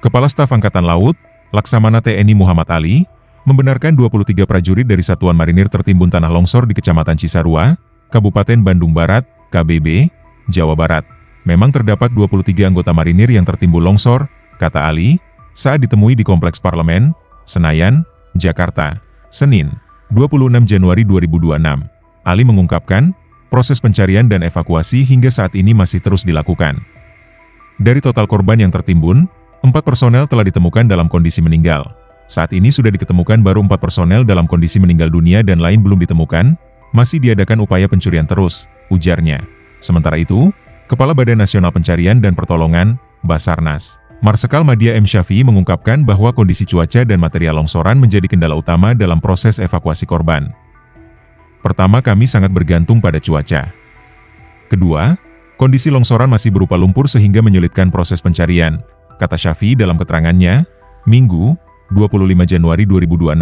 Kepala Staf Angkatan Laut, Laksamana TNI Muhammad Ali, membenarkan 23 prajurit dari Satuan Marinir tertimbun tanah longsor di Kecamatan Cisarua, Kabupaten Bandung Barat, KBB, Jawa Barat. Memang terdapat 23 anggota marinir yang tertimbun longsor, kata Ali, saat ditemui di Kompleks Parlemen, Senayan, Jakarta, Senin, 26 Januari 2026. Ali mengungkapkan, proses pencarian dan evakuasi hingga saat ini masih terus dilakukan. Dari total korban yang tertimbun, 4 personel telah ditemukan dalam kondisi meninggal. Saat ini sudah diketemukan baru 4 personel dalam kondisi meninggal dunia dan lain belum ditemukan, masih diadakan upaya pencurian terus, ujarnya. Sementara itu, Kepala Badan Nasional Pencarian dan Pertolongan, Basarnas, Marsikal Madya M. Syafi'i mengungkapkan bahwa kondisi cuaca dan material longsoran menjadi kendala utama dalam proses evakuasi korban. Pertama, kami sangat bergantung pada cuaca. Kedua, kondisi longsoran masih berupa lumpur sehingga menyulitkan proses pencarian, kata Syafi'i dalam keterangannya, Minggu, 25 Januari 2026.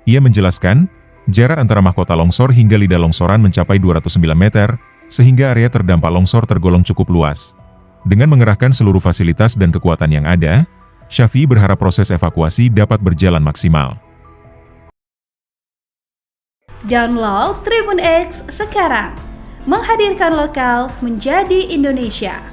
Ia menjelaskan, jarak antara mahkota longsor hingga lidah longsoran mencapai 209 meter, sehingga area terdampak longsor tergolong cukup luas. Dengan mengerahkan seluruh fasilitas dan kekuatan yang ada, Syafi'i berharap proses evakuasi dapat berjalan maksimal. Download Tribun X sekarang, menghadirkan lokal menjadi Indonesia.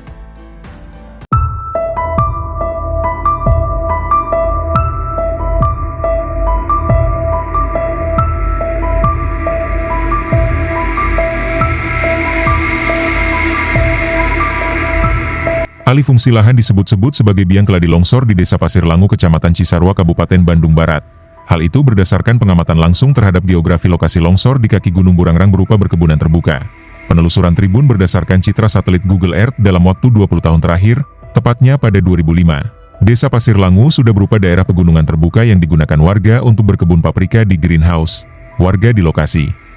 Alih fungsi lahan disebut-sebut sebagai biang keladi longsor di Desa Pasir Langu, Kecamatan Cisarua, Kabupaten Bandung Barat. Hal itu berdasarkan pengamatan langsung terhadap geografi lokasi longsor di kaki Gunung Burangrang berupa berkebunan terbuka. Penelusuran Tribun berdasarkan citra satelit Google Earth dalam waktu 20 tahun terakhir, tepatnya pada 2005. Desa Pasir Langu sudah berupa daerah pegunungan terbuka yang digunakan warga untuk berkebun paprika di greenhouse. Warga di lokasi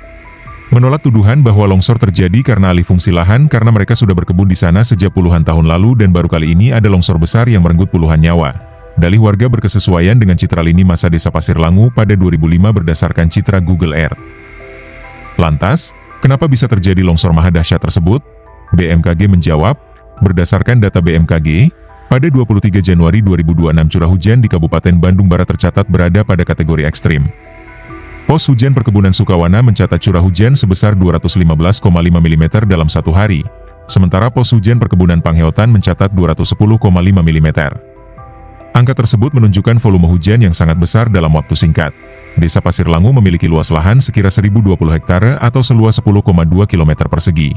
menolak tuduhan bahwa longsor terjadi karena alih fungsi lahan karena mereka sudah berkebun di sana sejak puluhan tahun lalu dan baru kali ini ada longsor besar yang merenggut puluhan nyawa. Dalih warga berkesesuaian dengan citra lini masa Desa Pasir Langu pada 2005 berdasarkan citra Google Earth. Lantas, kenapa bisa terjadi longsor maha dahsyat tersebut? BMKG menjawab, berdasarkan data BMKG, pada 23 Januari 2026 curah hujan di Kabupaten Bandung Barat tercatat berada pada kategori ekstrim. Pos Hujan Perkebunan Sukawana mencatat curah hujan sebesar 215,5 mm dalam satu hari, sementara Pos Hujan Perkebunan Pangheotan mencatat 210,5 mm. Angka tersebut menunjukkan volume hujan yang sangat besar dalam waktu singkat. Desa Pasir Langu memiliki luas lahan sekira 1020 hektare atau seluas 10,2 km persegi.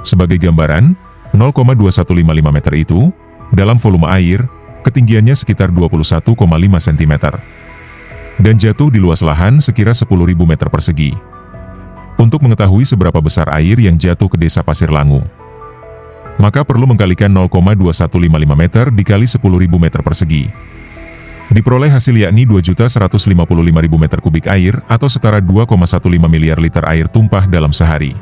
Sebagai gambaran, 0,2155 meter itu, dalam volume air, ketinggiannya sekitar 21,5 cm. Dan jatuh di luas lahan sekira 10.000 meter persegi. Untuk mengetahui seberapa besar air yang jatuh ke Desa Pasir Langu, maka perlu mengkalikan 0,2155 meter dikali 10.000 meter persegi. Diperoleh hasil yakni 2.155.000 meter kubik air atau setara 2,15 miliar liter air tumpah dalam sehari.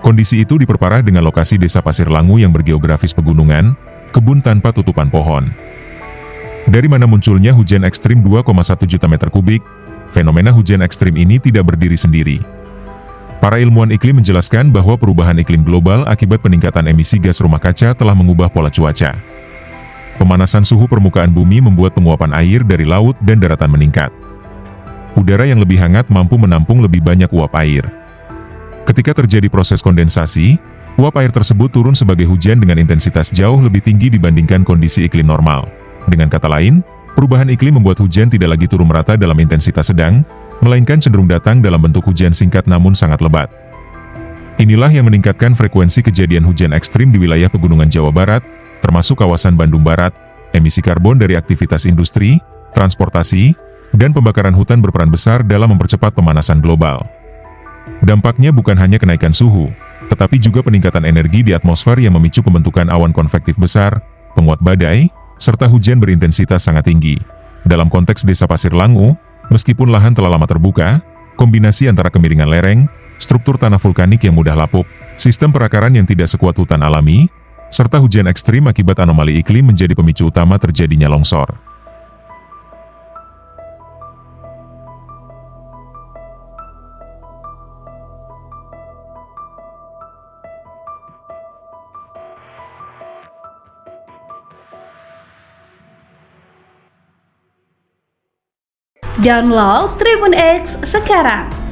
Kondisi itu diperparah dengan lokasi Desa Pasir Langu yang bergeografis pegunungan, kebun tanpa tutupan pohon. Dari mana munculnya hujan ekstrim 2,1 juta meter kubik? Fenomena hujan ekstrim ini tidak berdiri sendiri. Para ilmuwan iklim menjelaskan bahwa perubahan iklim global akibat peningkatan emisi gas rumah kaca telah mengubah pola cuaca. Pemanasan suhu permukaan bumi membuat penguapan air dari laut dan daratan meningkat. Udara yang lebih hangat mampu menampung lebih banyak uap air. Ketika terjadi proses kondensasi, uap air tersebut turun sebagai hujan dengan intensitas jauh lebih tinggi dibandingkan kondisi iklim normal. Dengan kata lain, perubahan iklim membuat hujan tidak lagi turun merata dalam intensitas sedang, melainkan cenderung datang dalam bentuk hujan singkat namun sangat lebat. Inilah yang meningkatkan frekuensi kejadian hujan ekstrim di wilayah pegunungan Jawa Barat, termasuk kawasan Bandung Barat. Emisi karbon dari aktivitas industri, transportasi, dan pembakaran hutan berperan besar dalam mempercepat pemanasan global. Dampaknya bukan hanya kenaikan suhu, tetapi juga peningkatan energi di atmosfer yang memicu pembentukan awan konvektif besar, penguat badai, serta hujan berintensitas sangat tinggi. Dalam konteks Desa Pasir Langu, meskipun lahan telah lama terbuka, kombinasi antara kemiringan lereng, struktur tanah vulkanik yang mudah lapuk, sistem perakaran yang tidak sekuat hutan alami, serta hujan ekstrim akibat anomali iklim menjadi pemicu utama terjadinya longsor. Download Tribun X sekarang.